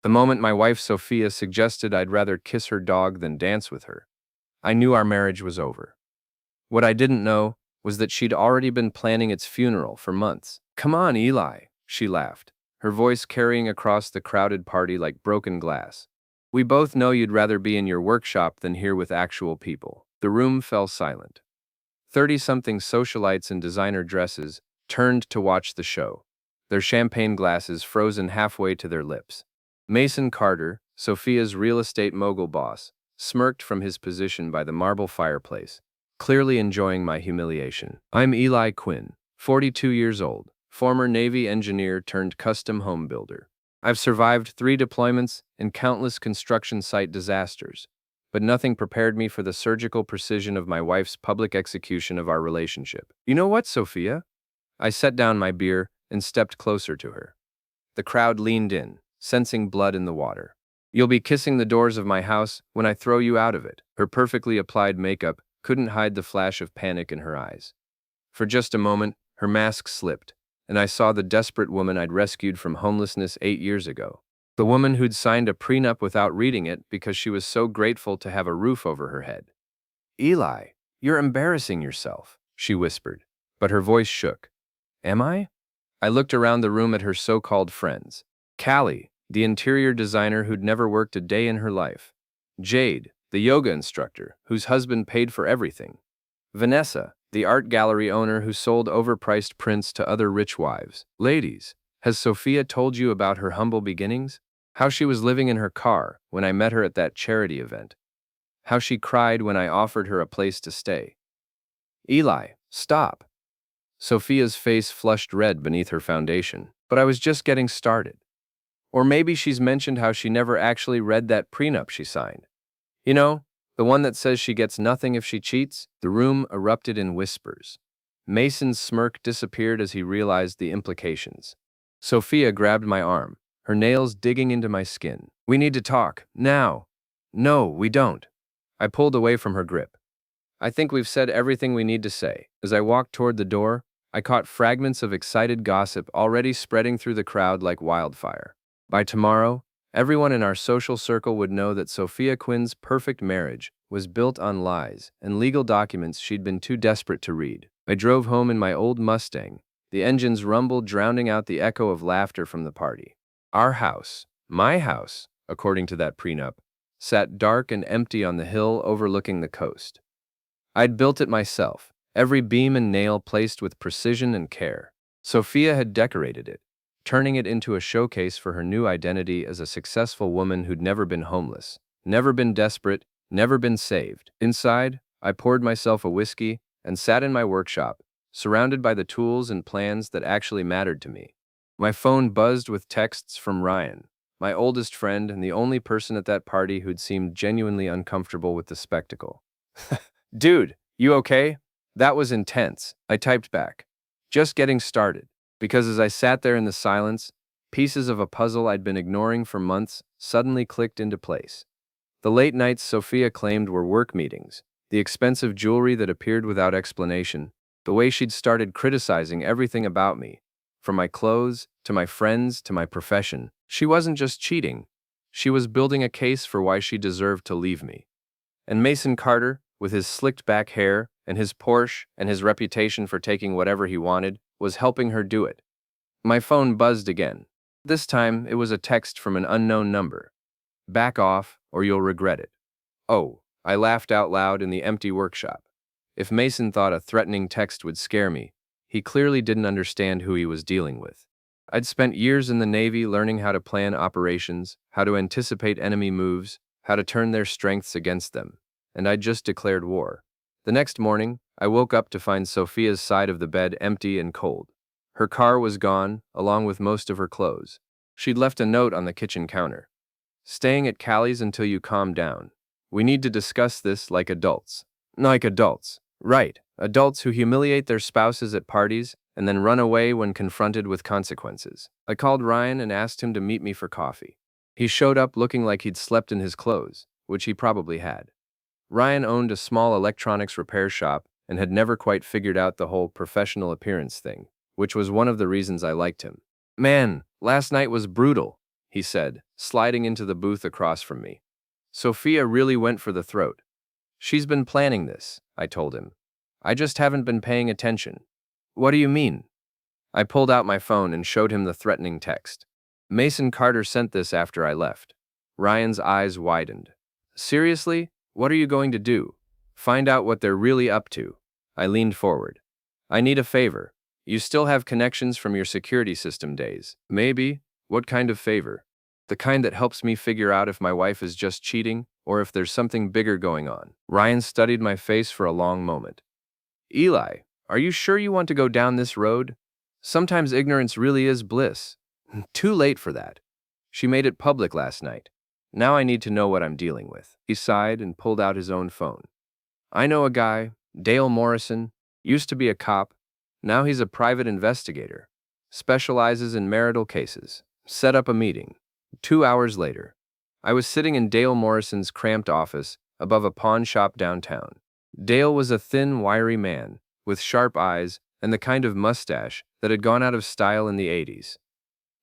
The moment my wife Sophia suggested I'd rather kiss her dog than dance with her, I knew our marriage was over. What I didn't know was that she'd already been planning its funeral for months. "Come on, Eli," she laughed, her voice carrying across the crowded party like broken glass. "We both know you'd rather be in your workshop than here with actual people." The room fell silent. 30-something socialites in designer dresses turned to watch the show, their champagne glasses frozen halfway to their lips. Mason Carter, Sophia's real estate mogul boss, smirked from his position by the marble fireplace, clearly enjoying my humiliation. I'm Eli Quinn, 42 years old, former Navy engineer turned custom home builder. I've survived 3 deployments and countless construction site disasters, but nothing prepared me for the surgical precision of my wife's public execution of our relationship. You know what, Sophia? I set down my beer and stepped closer to her. The crowd leaned in, sensing blood in the water. You'll be kissing the doors of my house when I throw you out of it. Her perfectly applied makeup couldn't hide the flash of panic in her eyes. For just a moment, her mask slipped, and I saw the desperate woman I'd rescued from homelessness 8 years ago. The woman who'd signed a prenup without reading it because she was so grateful to have a roof over her head. "Eli, you're embarrassing yourself," she whispered, but her voice shook. "Am I?" I looked around the room at her so-called friends. Callie, the interior designer who'd never worked a day in her life. Jade, the yoga instructor, whose husband paid for everything. Vanessa, the art gallery owner who sold overpriced prints to other rich wives. Ladies, has Sophia told you about her humble beginnings? How she was living in her car when I met her at that charity event. How she cried when I offered her a place to stay. Eli, stop. Sophia's face flushed red beneath her foundation. But I was just getting started. Or maybe she's mentioned how she never actually read that prenup she signed. You know, the one that says she gets nothing if she cheats? The room erupted in whispers. Mason's smirk disappeared as he realized the implications. Sophia grabbed my arm, her nails digging into my skin. "We need to talk, now." "No, we don't." I pulled away from her grip. "I think we've said everything we need to say." As I walked toward the door, I caught fragments of excited gossip already spreading through the crowd like wildfire. By tomorrow, everyone in our social circle would know that Sophia Quinn's perfect marriage was built on lies and legal documents she'd been too desperate to read. I drove home in my old Mustang, the engine's rumble drowning out the echo of laughter from the party. Our house, my house, according to that prenup, sat dark and empty on the hill overlooking the coast. I'd built it myself, every beam and nail placed with precision and care. Sophia had decorated it, turning it into a showcase for her new identity as a successful woman who'd never been homeless, never been desperate, never been saved. Inside, I poured myself a whiskey and sat in my workshop, surrounded by the tools and plans that actually mattered to me. My phone buzzed with texts from Ryan, my oldest friend and the only person at that party who'd seemed genuinely uncomfortable with the spectacle. "Dude, you okay?" "That was intense," I typed back. "Just getting started." Because as I sat there in the silence, pieces of a puzzle I'd been ignoring for months suddenly clicked into place. The late nights Sophia claimed were work meetings, the expensive jewelry that appeared without explanation, the way she'd started criticizing everything about me, from my clothes, to my friends, to my profession. She wasn't just cheating. She was building a case for why she deserved to leave me. And Mason Carter, with his slicked back hair, and his Porsche, and his reputation for taking whatever he wanted, was helping her do it. My phone buzzed again. This time, it was a text from an unknown number. "Back off, or you'll regret it." Oh, I laughed out loud in the empty workshop. If Mason thought a threatening text would scare me, he clearly didn't understand who he was dealing with. I'd spent years in the Navy learning how to plan operations, how to anticipate enemy moves, how to turn their strengths against them, and I'd just declared war. The next morning, I woke up to find Sophia's side of the bed empty and cold. Her car was gone, along with most of her clothes. She'd left a note on the kitchen counter. "Staying at Callie's until you calm down. We need to discuss this like adults." Like adults. Right, adults who humiliate their spouses at parties and then run away when confronted with consequences. I called Ryan and asked him to meet me for coffee. He showed up looking like he'd slept in his clothes, which he probably had. Ryan owned a small electronics repair shop and had never quite figured out the whole professional appearance thing, which was one of the reasons I liked him. "Man, last night was brutal. he said, sliding into the booth across from me. Sophia really went for the throat. She's been planning this, I told him. I just haven't been paying attention. What do you mean? I pulled out my phone and showed him the threatening text. Mason Carter sent this after I left. Ryan's eyes widened. Seriously? What are you going to do? Find out what they're really up to. I leaned forward. I need a favor. You still have connections from your security system days. Maybe. What kind of favor? The kind that helps me figure out if my wife is just cheating or if there's something bigger going on. Ryan studied my face for a long moment. Eli, are you sure you want to go down this road? Sometimes ignorance really is bliss. Too late for that. She made it public last night. Now I need to know what I'm dealing with. He sighed and pulled out his own phone. I know a guy, Dale Morrison, used to be a cop. Now he's a private investigator. Specializes in marital cases. Set up a meeting. 2 hours later, I was sitting in Dale Morrison's cramped office above a pawn shop downtown. Dale was a thin, wiry man with sharp eyes and the kind of mustache that had gone out of style in the 80s.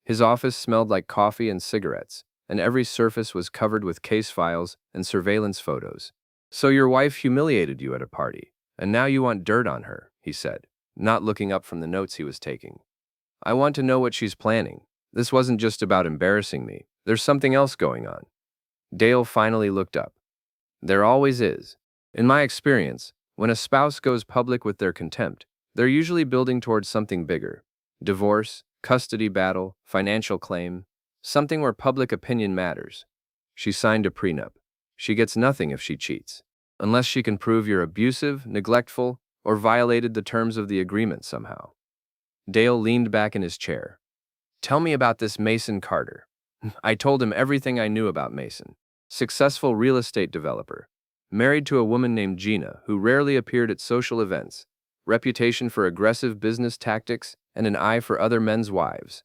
His office smelled like coffee and cigarettes, and every surface was covered with case files and surveillance photos. So your wife humiliated you at a party, and now you want dirt on her, he said, not looking up from the notes he was taking. I want to know what she's planning. This wasn't just about embarrassing me. There's something else going on. Dale finally looked up. There always is. In my experience, when a spouse goes public with their contempt, they're usually building towards something bigger. Divorce, custody battle, financial claim, something where public opinion matters. She signed a prenup. She gets nothing if she cheats, unless she can prove you're abusive, neglectful, or violated the terms of the agreement somehow. Dale leaned back in his chair. Tell me about this Mason Carter. I told him everything I knew about Mason. Successful real estate developer. Married to a woman named Gina, who rarely appeared at social events. Reputation for aggressive business tactics and an eye for other men's wives.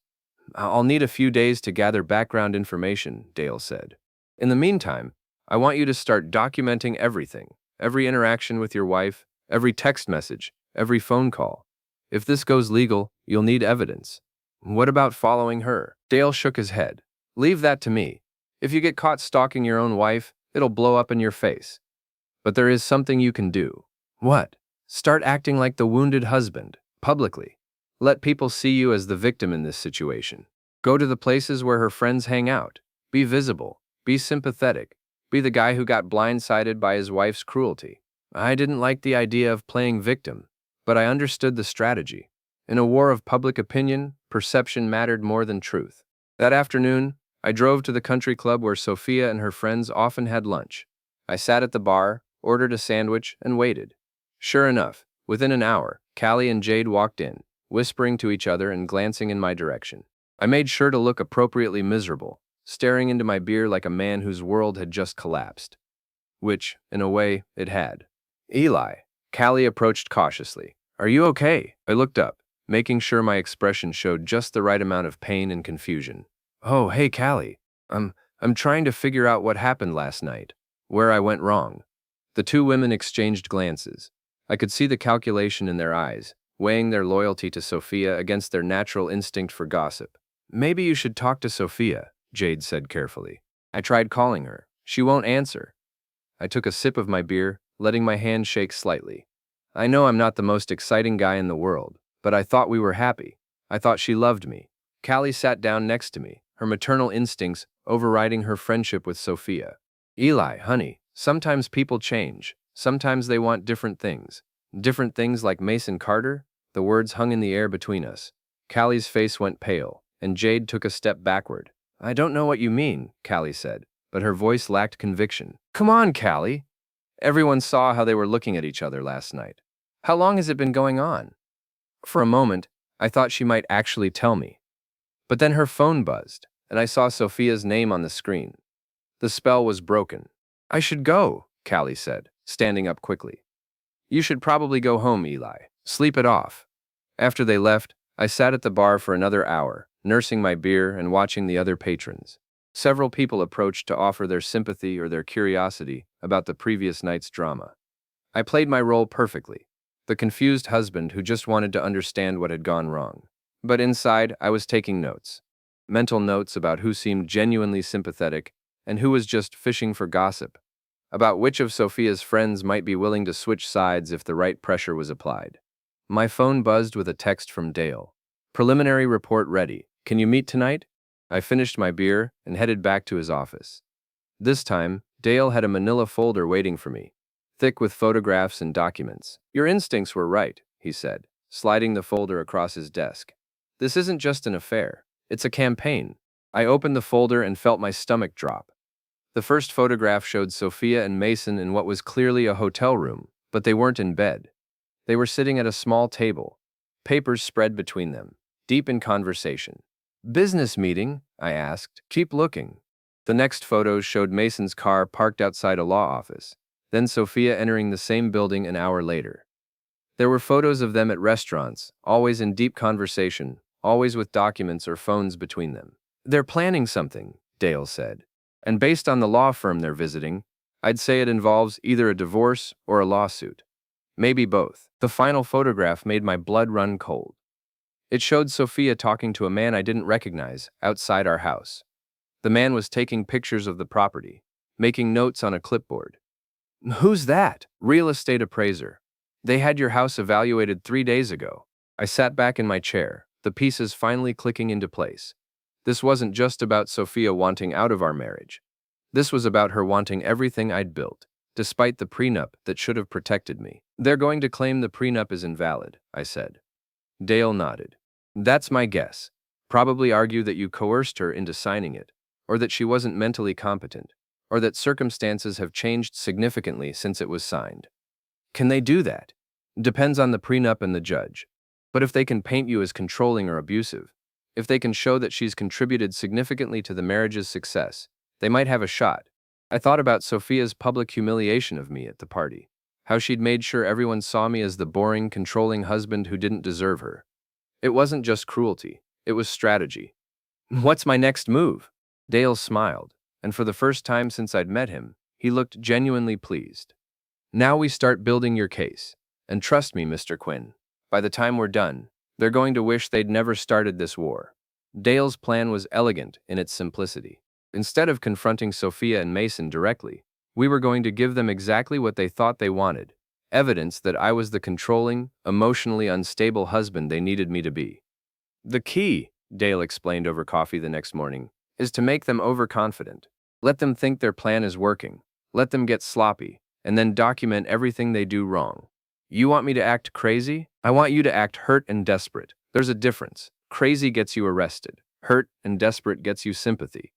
I'll need a few days to gather background information, Dale said. In the meantime, I want you to start documenting everything. Every interaction with your wife, every text message, every phone call. If this goes legal, you'll need evidence. What about following her? Dale shook his head. Leave that to me. If you get caught stalking your own wife, it'll blow up in your face. But there is something you can do. What? Start acting like the wounded husband, publicly. Let people see you as the victim in this situation. Go to the places where her friends hang out. Be visible. Be sympathetic. Be the guy who got blindsided by his wife's cruelty. I didn't like the idea of playing victim, but I understood the strategy. In a war of public opinion, perception mattered more than truth. That afternoon, I drove to the country club where Sophia and her friends often had lunch. I sat at the bar, ordered a sandwich, and waited. Sure enough, within an hour, Callie and Jade walked in, whispering to each other and glancing in my direction. I made sure to look appropriately miserable, staring into my beer like a man whose world had just collapsed. Which, in a way, it had. Eli. Callie approached cautiously. Are you okay? I looked up, making sure my expression showed just the right amount of pain and confusion. Oh, hey, Callie. I'm trying to figure out what happened last night, where I went wrong. The two women exchanged glances. I could see the calculation in their eyes, weighing their loyalty to Sophia against their natural instinct for gossip. Maybe you should talk to Sophia, Jade said carefully. I tried calling her. She won't answer. I took a sip of my beer, letting my hand shake slightly. I know I'm not the most exciting guy in the world, but I thought we were happy. I thought she loved me. Callie sat down next to me, her maternal instincts overriding her friendship with Sophia. Eli, honey, sometimes people change. Sometimes they want different things. Different things like Mason Carter? The words hung in the air between us. Callie's face went pale, and Jade took a step backward. I don't know what you mean, Callie said, but her voice lacked conviction. Come on, Callie. Everyone saw how they were looking at each other last night. How long has it been going on? For a moment, I thought she might actually tell me. But then her phone buzzed, and I saw Sophia's name on the screen. The spell was broken. I should go, Callie said, standing up quickly. You should probably go home, Eli. Sleep it off. After they left, I sat at the bar for another hour, nursing my beer and watching the other patrons. Several people approached to offer their sympathy or their curiosity about the previous night's drama. I played my role perfectly, the confused husband who just wanted to understand what had gone wrong. But inside, I was taking notes. Mental notes about who seemed genuinely sympathetic and who was just fishing for gossip, about which of Sophia's friends might be willing to switch sides if the right pressure was applied. My phone buzzed with a text from Dale. Preliminary report ready. Can you meet tonight? I finished my beer and headed back to his office. This time, Dale had a manila folder waiting for me, thick with photographs and documents. Your instincts were right, he said, sliding the folder across his desk. This isn't just an affair, it's a campaign. I opened the folder and felt my stomach drop. The first photograph showed Sophia and Mason in what was clearly a hotel room, but they weren't in bed. They were sitting at a small table, papers spread between them, deep in conversation. Business meeting? I asked. Keep looking. The next photos showed Mason's car parked outside a law office, then Sophia entering the same building an hour later. There were photos of them at restaurants, always in deep conversation, always with documents or phones between them. They're planning something, Dale said. And based on the law firm they're visiting, I'd say it involves either a divorce or a lawsuit. Maybe both. The final photograph made my blood run cold. It showed Sophia talking to a man I didn't recognize outside our house. The man was taking pictures of the property, making notes on a clipboard. Who's that? Real estate appraiser. They had your house evaluated 3 days ago. I sat back in my chair, the pieces finally clicking into place. This wasn't just about Sophia wanting out of our marriage. This was about her wanting everything I'd built, despite the prenup that should have protected me. They're going to claim the prenup is invalid, I said. Dale nodded. That's my guess. Probably argue that you coerced her into signing it, or that she wasn't mentally competent, or that circumstances have changed significantly since it was signed. Can they do that? Depends on the prenup and the judge. But if they can paint you as controlling or abusive, if they can show that she's contributed significantly to the marriage's success, they might have a shot. I thought about Sophia's public humiliation of me at the party, how she'd made sure everyone saw me as the boring, controlling husband who didn't deserve her. It wasn't just cruelty, it was strategy. What's my next move? Dale smiled, and for the first time since I'd met him, he looked genuinely pleased. Now we start building your case. And trust me, Mr. Quinn, by the time we're done, they're going to wish they'd never started this war. Dale's plan was elegant in its simplicity. Instead of confronting Sophia and Mason directly, we were going to give them exactly what they thought they wanted, evidence that I was the controlling, emotionally unstable husband they needed me to be. The key, Dale explained over coffee the next morning, is to make them overconfident. Let them think their plan is working. Let them get sloppy, and then document everything they do wrong. You want me to act crazy? I want you to act hurt and desperate. There's a difference. Crazy gets you arrested. Hurt and desperate gets you sympathy.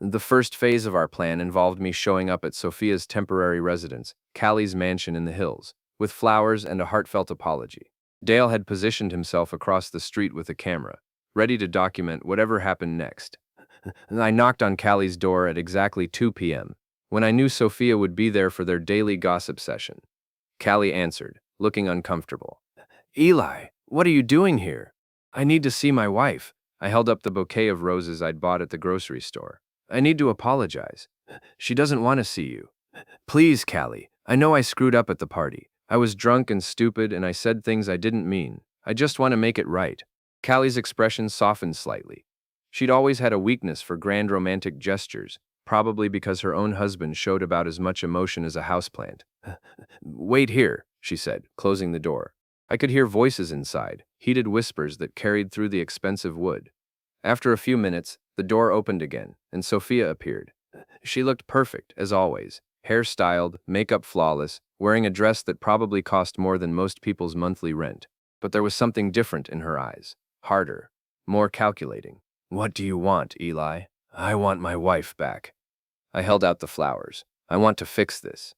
The first phase of our plan involved me showing up at Sophia's temporary residence, Callie's mansion in the hills, with flowers and a heartfelt apology. Dale had positioned himself across the street with a camera, ready to document whatever happened next. I knocked on Callie's door at exactly 2 p.m., when I knew Sophia would be there for their daily gossip session. Callie answered, looking uncomfortable. Eli, what are you doing here? I need to see my wife. I held up the bouquet of roses I'd bought at the grocery store. I need to apologize. She doesn't want to see you. Please, Callie, I know I screwed up at the party. I was drunk and stupid and I said things I didn't mean. I just want to make it right. Callie's expression softened slightly. She'd always had a weakness for grand romantic gestures, probably because her own husband showed about as much emotion as a houseplant. Wait here, she said, closing the door. I could hear voices inside, heated whispers that carried through the expensive wood. After a few minutes, the door opened again, and Sophia appeared. She looked perfect, as always, hair styled, makeup flawless, wearing a dress that probably cost more than most people's monthly rent. But there was something different in her eyes, harder, more calculating. What do you want, Eli? I want my wife back. I held out the flowers. I want to fix this.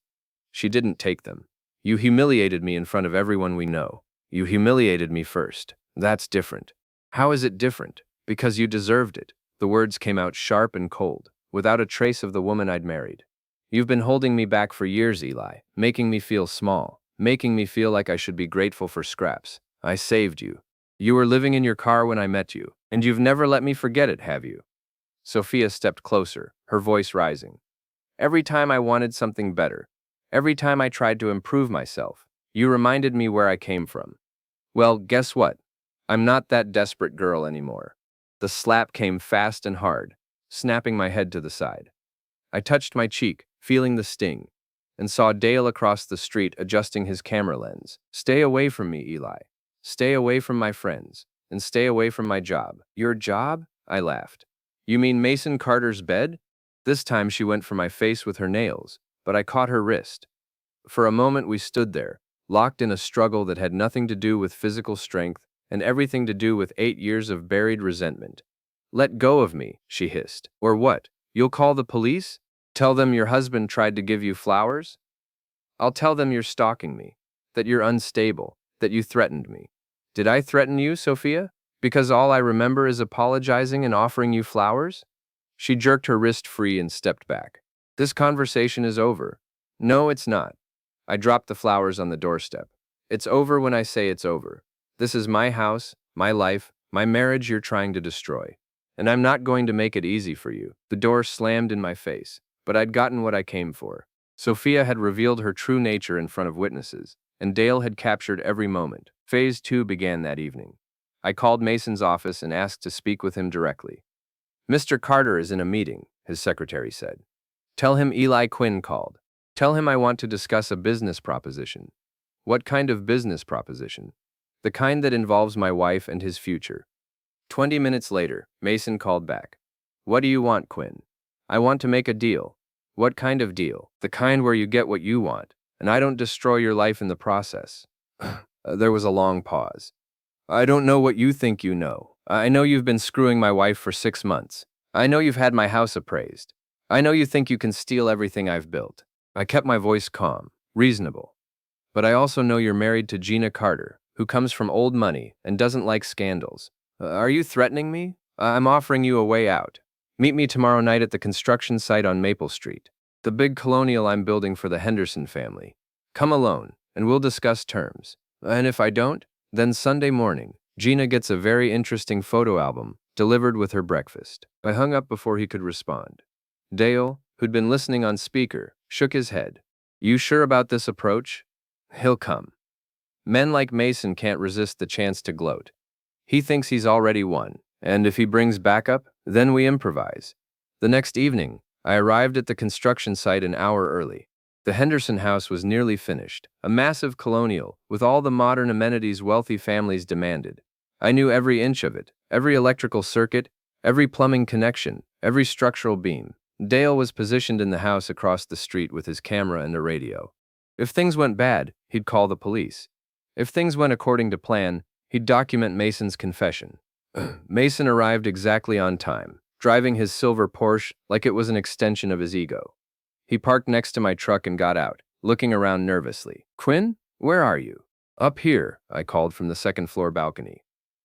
She didn't take them. You humiliated me in front of everyone we know. You humiliated me first. That's different. How is it different? Because you deserved it. The words came out sharp and cold, without a trace of the woman I'd married. You've been holding me back for years, Eli, making me feel small, making me feel like I should be grateful for scraps. I saved you. You were living in your car when I met you, and you've never let me forget it, have you? Sophia stepped closer, her voice rising. Every time I wanted something better, every time I tried to improve myself, you reminded me where I came from. Well, guess what? I'm not that desperate girl anymore. The slap came fast and hard, snapping my head to the side. I touched my cheek, feeling the sting, and saw Dale across the street adjusting his camera lens. "Stay away from me, Eli. Stay away from my friends, and stay away from my job." "Your job?" I laughed. "You mean Mason Carter's bed?" This time she went for my face with her nails, but I caught her wrist. For a moment we stood there, locked in a struggle that had nothing to do with physical strength and everything to do with 8 years of buried resentment. "Let go of me," she hissed. "Or what? You'll call the police? Tell them your husband tried to give you flowers?" "I'll tell them you're stalking me, that you're unstable, that you threatened me." "Did I threaten you, Sophia? Because all I remember is apologizing and offering you flowers?" She jerked her wrist free and stepped back. "This conversation is over." "No, it's not." I dropped the flowers on the doorstep. "It's over when I say it's over. This is my house, my life, my marriage you're trying to destroy. And I'm not going to make it easy for you." The door slammed in my face, but I'd gotten what I came for. Sophia had revealed her true nature in front of witnesses, and Dale had captured every moment. Phase 2 began that evening. I called Mason's office and asked to speak with him directly. "Mr. Carter is in a meeting," his secretary said. "Tell him Eli Quinn called. Tell him I want to discuss a business proposition." "What kind of business proposition?" "The kind that involves my wife and his future." 20 minutes later, Mason called back. "What do you want, Quinn?" "I want to make a deal." "What kind of deal?" "The kind where you get what you want, and I don't destroy your life in the process." There was a long pause. "I don't know what you think you know. I know you've been screwing my wife for 6 months. I know you've had my house appraised. I know you think you can steal everything I've built." I kept my voice calm, reasonable. "But I also know you're married to Gina Carter, who comes from old money and doesn't like scandals. Are you threatening me? I'm offering you a way out. Meet me tomorrow night at the construction site on Maple Street, the big colonial I'm building for the Henderson family. Come alone, and we'll discuss terms. And if I don't, then Sunday morning, Gina gets a very interesting photo album delivered with her breakfast." I hung up before he could respond. Dale, who'd been listening on speaker, shook his head. "You sure about this approach?" "He'll come. Men like Mason can't resist the chance to gloat. He thinks he's already won, and if he brings backup, then we improvise." The next evening, I arrived at the construction site an hour early. The Henderson house was nearly finished, a massive colonial with all the modern amenities wealthy families demanded. I knew every inch of it, every electrical circuit, every plumbing connection, every structural beam. Dale was positioned in the house across the street with his camera and a radio. If things went bad, he'd call the police. If things went according to plan, he'd document Mason's confession. Mason arrived exactly on time, driving his silver Porsche like it was an extension of his ego. He parked next to my truck and got out, looking around nervously. "Quinn, where are you?" "Up here," I called from the second-floor balcony.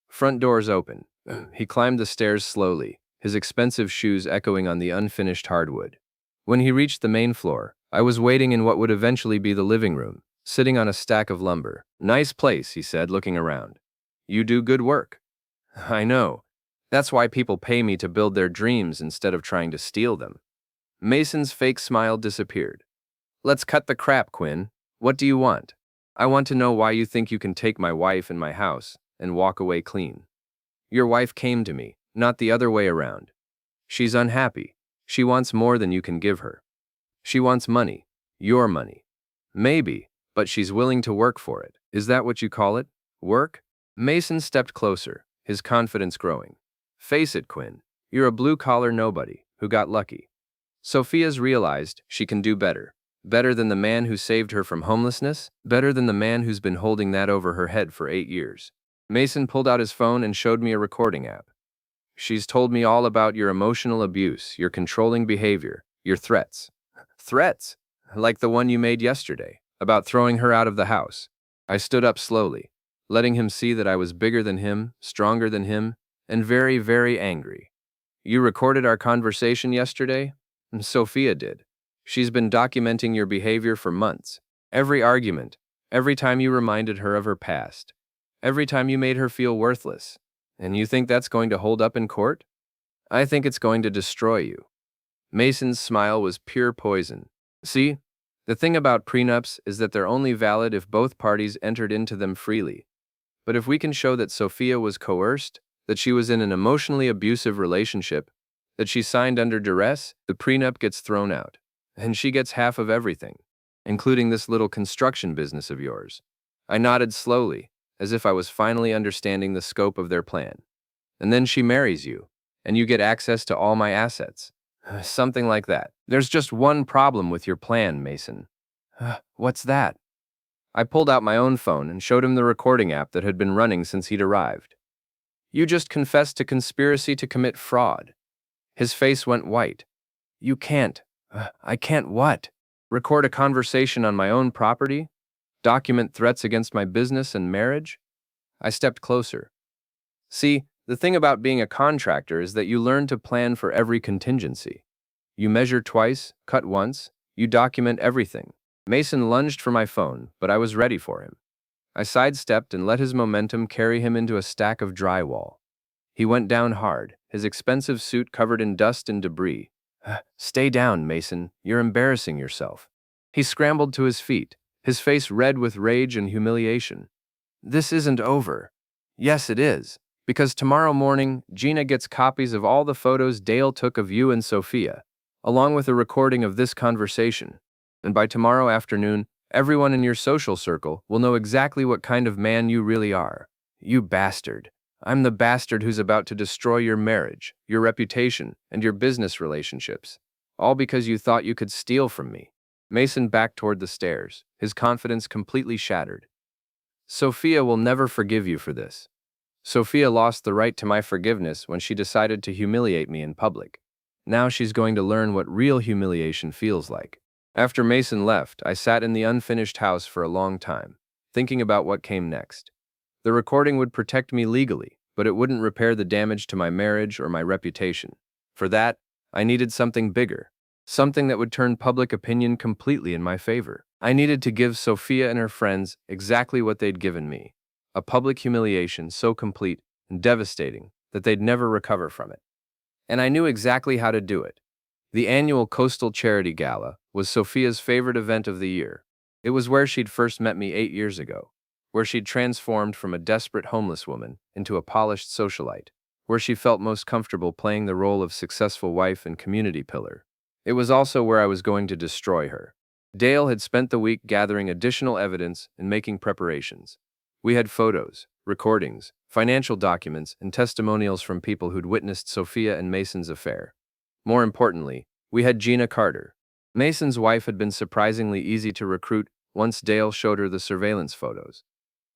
"Front door's open." He climbed the stairs slowly, his expensive shoes echoing on the unfinished hardwood. When he reached the main floor, I was waiting in what would eventually be the living room, sitting on a stack of lumber. "Nice place," he said, looking around. "You do good work." "I know. That's why people pay me to build their dreams instead of trying to steal them." Mason's fake smile disappeared. "Let's cut the crap, Quinn. What do you want?" "I want to know why you think you can take my wife and my house and walk away clean." "Your wife came to me, not the other way around. She's unhappy. She wants more than you can give her. She wants money, your money. Maybe, but she's willing to work for it. Is that what you call it? Work?" Mason stepped closer, his confidence growing. "Face it, Quinn. You're a blue-collar nobody who got lucky. Sophia's realized she can do better. Better than the man who saved her from homelessness, better than the man who's been holding that over her head for 8 years. Mason pulled out his phone and showed me a recording app. "She's told me all about your emotional abuse, your controlling behavior, your threats." "Threats? Like the one you made yesterday, about throwing her out of the house." I stood up slowly, letting him see that I was bigger than him, stronger than him, and very, very angry. "You recorded our conversation yesterday?" "Sophia did. She's been documenting your behavior for months. Every argument, every time you reminded her of her past, every time you made her feel worthless. And you think that's going to hold up in court?" "I think it's going to destroy you." Mason's smile was pure poison. "See, the thing about prenups is that they're only valid if both parties entered into them freely. But if we can show that Sophia was coerced, that she was in an emotionally abusive relationship, that she signed under duress. The prenup gets thrown out, and she gets half of everything, including this little construction business of yours. I nodded slowly, as if I was finally understanding the scope of their plan. And then she marries you, and you get access to all my assets. Something like that. There's just one problem with your plan, Mason. What's that? I pulled out my own phone and showed him the recording app that had been running since he'd arrived. You just confessed to conspiracy to commit fraud. His face went white. You can't. I can't what? Record a conversation on my own property? Document threats against my business and marriage? I stepped closer. See, the thing about being a contractor is that you learn to plan for every contingency. You measure twice, cut once, you document everything. Mason lunged for my phone, but I was ready for him. I sidestepped and let his momentum carry him into a stack of drywall. He went down hard, his expensive suit covered in dust and debris. Stay down, Mason. You're embarrassing yourself. He scrambled to his feet, his face red with rage and humiliation. This isn't over. Yes, it is. Because tomorrow morning, Gina gets copies of all the photos Dale took of you and Sophia, along with a recording of this conversation. And by tomorrow afternoon, everyone in your social circle will know exactly what kind of man you really are. You bastard. I'm the bastard who's about to destroy your marriage, your reputation, and your business relationships. All because you thought you could steal from me. Mason backed toward the stairs, his confidence completely shattered. Sophia will never forgive you for this. Sophia lost the right to my forgiveness when she decided to humiliate me in public. Now she's going to learn what real humiliation feels like. After Mason left, I sat in the unfinished house for a long time, thinking about what came next. The recording would protect me legally, but it wouldn't repair the damage to my marriage or my reputation. For that, I needed something bigger, something that would turn public opinion completely in my favor. I needed to give Sophia and her friends exactly what they'd given me, a public humiliation so complete and devastating that they'd never recover from it. And I knew exactly how to do it. The annual Coastal Charity Gala was Sophia's favorite event of the year. It was where she'd first met me 8 years ago, where she'd transformed from a desperate homeless woman into a polished socialite, where she felt most comfortable playing the role of successful wife and community pillar. It was also where I was going to destroy her. Dale had spent the week gathering additional evidence and making preparations. We had photos, recordings, financial documents, and testimonials from people who'd witnessed Sophia and Mason's affair. More importantly, we had Gina Carter. Mason's wife had been surprisingly easy to recruit once Dale showed her the surveillance photos.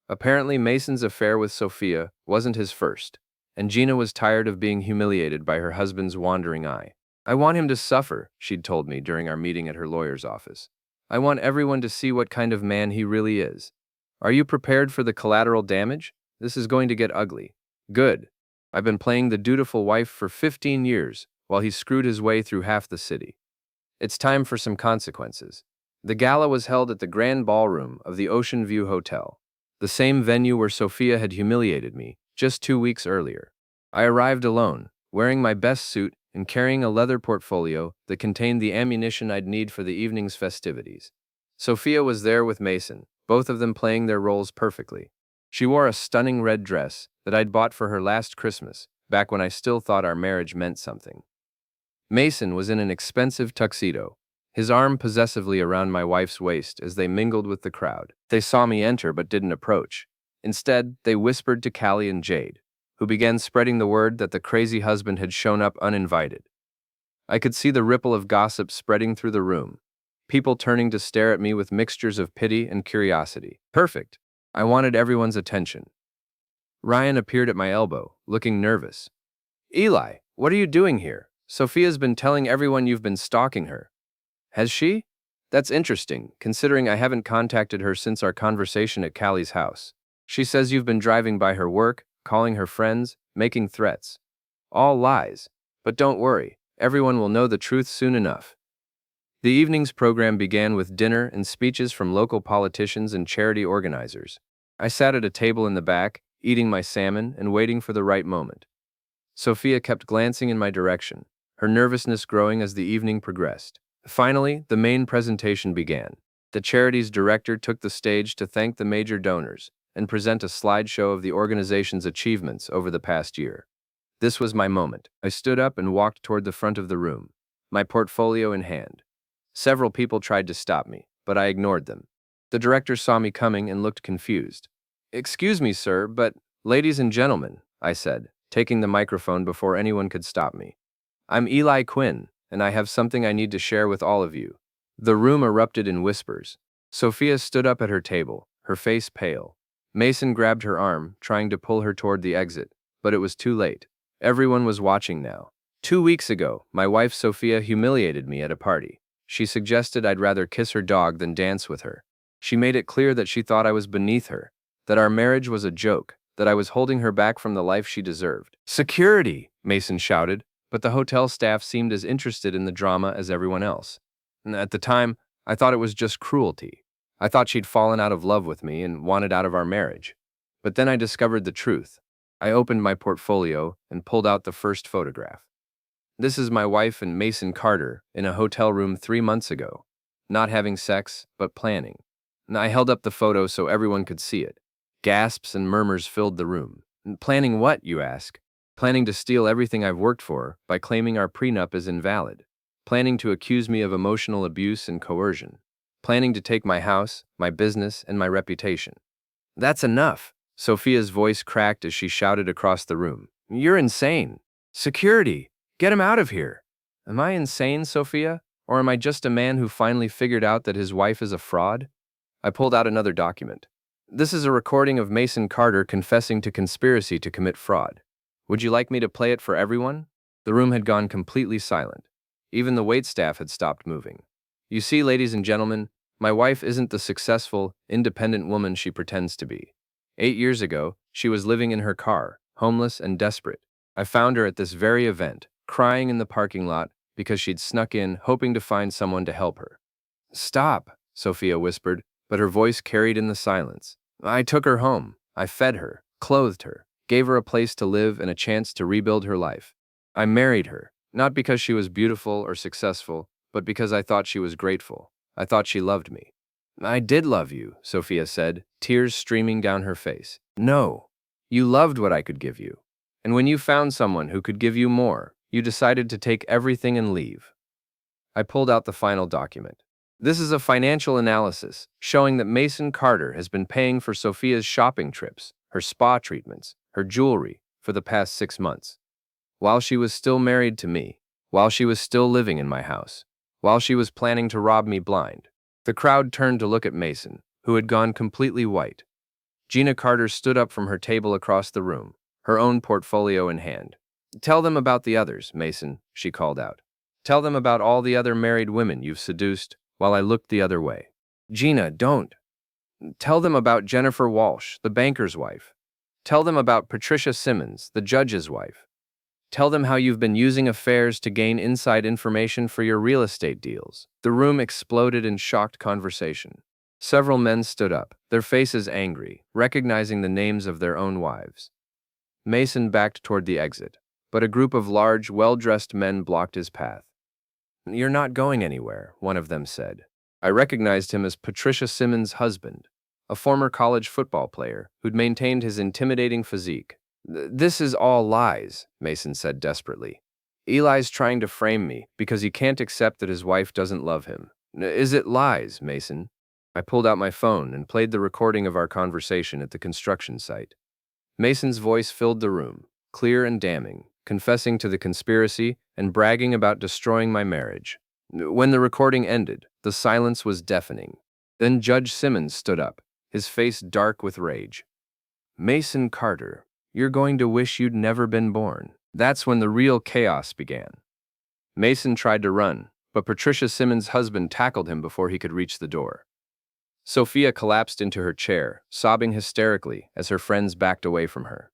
Apparently, Mason's affair with Sophia wasn't his first, and Gina was tired of being humiliated by her husband's wandering eye. I want him to suffer, she'd told me during our meeting at her lawyer's office. I want everyone to see what kind of man he really is. Are you prepared for the collateral damage? This is going to get ugly. Good. I've been playing the dutiful wife for 15 years, while he screwed his way through half the city. It's time for some consequences. The gala was held at the Grand Ballroom of the Ocean View Hotel, the same venue where Sophia had humiliated me just 2 weeks earlier. I arrived alone, wearing my best suit and carrying a leather portfolio that contained the ammunition I'd need for the evening's festivities. Sophia was there with Mason, both of them playing their roles perfectly. She wore a stunning red dress that I'd bought for her last Christmas, back when I still thought our marriage meant something. Mason was in an expensive tuxedo, his arm possessively around my wife's waist as they mingled with the crowd. They saw me enter but didn't approach. Instead, they whispered to Callie and Jade, who began spreading the word that the crazy husband had shown up uninvited. I could see the ripple of gossip spreading through the room, people turning to stare at me with mixtures of pity and curiosity. Perfect. I wanted everyone's attention. Ryan appeared at my elbow, looking nervous. Eli, what are you doing here? Sophia's been telling everyone you've been stalking her. Has she? That's interesting, considering I haven't contacted her since our conversation at Callie's house. She says you've been driving by her work, calling her friends, making threats. All lies. But don't worry, everyone will know the truth soon enough. The evening's program began with dinner and speeches from local politicians and charity organizers. I sat at a table in the back, eating my salmon and waiting for the right moment. Sophia kept glancing in my direction, her nervousness growing as the evening progressed. Finally, the main presentation began. The charity's director took the stage to thank the major donors, and present a slideshow of the organization's achievements over the past year. This was my moment. I stood up and walked toward the front of the room, my portfolio in hand. Several people tried to stop me, but I ignored them. The director saw me coming and looked confused. "Excuse me, sir, but ladies and gentlemen," I said, taking the microphone before anyone could stop me. "I'm Eli Quinn, and I have something I need to share with all of you." The room erupted in whispers. Sophia stood up at her table, her face pale. Mason grabbed her arm, trying to pull her toward the exit, but it was too late. Everyone was watching now. 2 weeks ago, my wife Sophia humiliated me at a party. She suggested I'd rather kiss her dog than dance with her. She made it clear that she thought I was beneath her, that our marriage was a joke, that I was holding her back from the life she deserved. "Security!" Mason shouted, but the hotel staff seemed as interested in the drama as everyone else. And at the time, I thought it was just cruelty. I thought she'd fallen out of love with me and wanted out of our marriage. But then I discovered the truth. I opened my portfolio and pulled out the first photograph. This is my wife and Mason Carter in a hotel room 3 months ago, not having sex, but planning. And I held up the photo so everyone could see it. Gasps and murmurs filled the room. "Planning what, you ask?" "Planning to steal everything I've worked for by claiming our prenup is invalid. Planning to accuse me of emotional abuse and coercion. Planning to take my house, my business, and my reputation." "That's enough." Sophia's voice cracked as she shouted across the room. "You're insane. Security! Get him out of here!" Am I insane, Sophia? Or am I just a man who finally figured out that his wife is a fraud? I pulled out another document. This is a recording of Mason Carter confessing to conspiracy to commit fraud. Would you like me to play it for everyone? The room had gone completely silent. Even the waitstaff had stopped moving. "You see, ladies and gentlemen, my wife isn't the successful, independent woman she pretends to be. 8 years ago, she was living in her car, homeless and desperate. I found her at this very event, crying in the parking lot because she'd snuck in, hoping to find someone to help her." "Stop," Sophia whispered, but her voice carried in the silence. "I took her home. I fed her, clothed her, gave her a place to live and a chance to rebuild her life. I married her, not because she was beautiful or successful, but because I thought she was grateful. I thought she loved me." "I did love you," Sophia said, tears streaming down her face. "No, you loved what I could give you. And when you found someone who could give you more, you decided to take everything and leave." I pulled out the final document. This is a financial analysis showing that Mason Carter has been paying for Sophia's shopping trips, her spa treatments, her jewelry for the past 6 months. While she was still married to me, while she was still living in my house, while she was planning to rob me blind. The crowd turned to look at Mason, who had gone completely white. Gina Carter stood up from her table across the room, her own portfolio in hand. "Tell them about the others, Mason," she called out. "Tell them about all the other married women you've seduced," while I looked the other way. "Gina, don't. Tell them about Jennifer Walsh, the banker's wife. Tell them about Patricia Simmons, the judge's wife. Tell them how you've been using affairs to gain inside information for your real estate deals." The room exploded in shocked conversation. Several men stood up, their faces angry, recognizing the names of their own wives. Mason backed toward the exit, but a group of large, well-dressed men blocked his path. "You're not going anywhere," one of them said. I recognized him as Patricia Simmons' husband, a former college football player who'd maintained his intimidating physique. "This is all lies," Mason said desperately. "Eli's trying to frame me because he can't accept that his wife doesn't love him." "Is it lies, Mason?" I pulled out my phone and played the recording of our conversation at the construction site. Mason's voice filled the room, clear and damning, confessing to the conspiracy and bragging about destroying my marriage. When the recording ended, the silence was deafening. Then Judge Simmons stood up, his face dark with rage. "Mason Carter, you're going to wish you'd never been born." That's when the real chaos began. Mason tried to run, but Patricia Simmons' husband tackled him before he could reach the door. Sophia collapsed into her chair, sobbing hysterically as her friends backed away from her.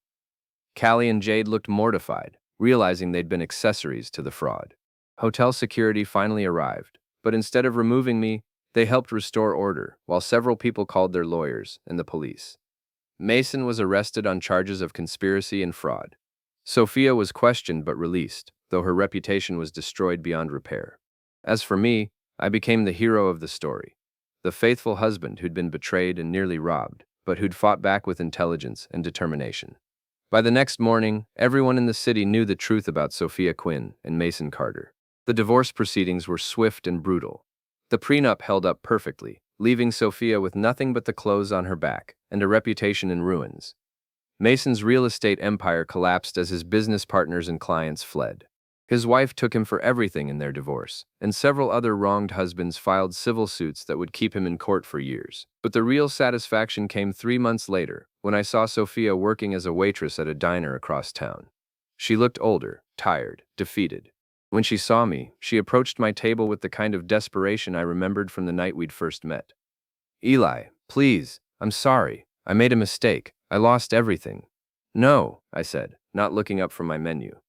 Callie and Jade looked mortified, realizing they'd been accessories to the fraud. Hotel security finally arrived, but instead of removing me, they helped restore order, while several people called their lawyers and the police. Mason was arrested on charges of conspiracy and fraud. Sophia was questioned but released, though her reputation was destroyed beyond repair. As for me, I became the hero of the story, the faithful husband who'd been betrayed and nearly robbed, but who'd fought back with intelligence and determination. By the next morning, everyone in the city knew the truth about Sophia Quinn and Mason Carter. The divorce proceedings were swift and brutal. The prenup held up perfectly, leaving Sophia with nothing but the clothes on her back and a reputation in ruins. Mason's real estate empire collapsed as his business partners and clients fled. His wife took him for everything in their divorce, and several other wronged husbands filed civil suits that would keep him in court for years. But the real satisfaction came 3 months later, when I saw Sophia working as a waitress at a diner across town. She looked older, tired, defeated. When she saw me, she approached my table with the kind of desperation I remembered from the night we'd first met. "Eli, please, I'm sorry. I made a mistake. I lost everything." "No," I said, not looking up from my menu.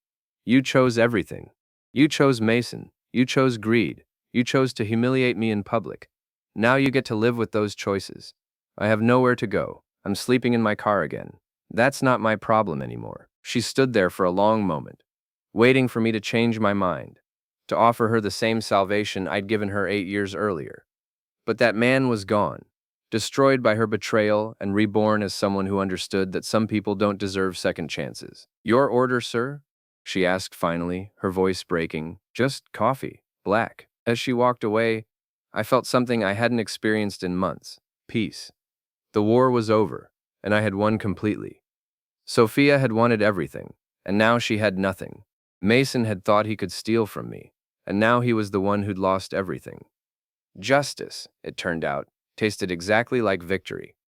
"You chose everything. You chose Mason. You chose greed. You chose to humiliate me in public. Now you get to live with those choices. I have nowhere to go. I'm sleeping in my car again. That's not my problem anymore." She stood there for a long moment, waiting for me to change my mind, to offer her the same salvation I'd given her 8 years earlier. But that man was gone, destroyed by her betrayal and reborn as someone who understood that some people don't deserve second chances. "Your order, sir?" she asked finally, her voice breaking. "Just coffee, black." As she walked away, I felt something I hadn't experienced in months: peace. The war was over, and I had won completely. Sophia had wanted everything, and now she had nothing. Mason had thought he could steal from me, and now he was the one who'd lost everything. Justice, it turned out, tasted exactly like victory.